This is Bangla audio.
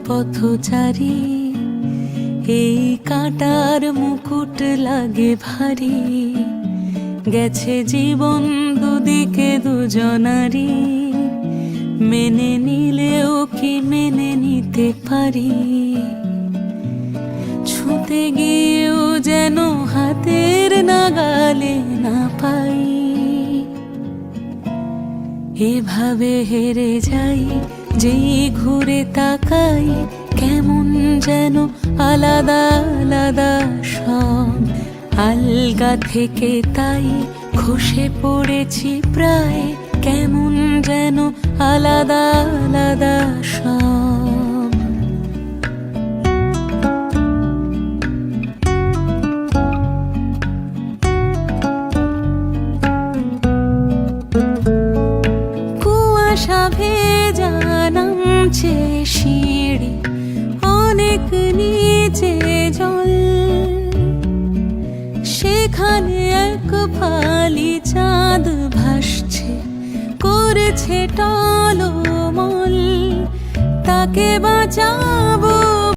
পথচারী, এই কাঁটার মুকুট লাগে ভারী। গেছে জীবন দুদিকে দুজনারই, মেনে নিলেও কি মেনে নিতে পারি? ছুঁতে গিয়েও যেন হাতের নাগালে না পাই। এভাবে হেরে যাই, যেই ঘুরে তাকাই, কেমন যেন আলাদা আলাদা সব। আলগা থেকে তাই খসে পড়েছি প্রায়, কেমন যেন আলাদা আলাদা সব। কুয়াশা ভেজা নামছে সিঁড়ি, অনেক নিচে জল। সেখানে এক ফালি চাঁদ ভাসছে, করেছে টলমল। তাকে বাঁচাবো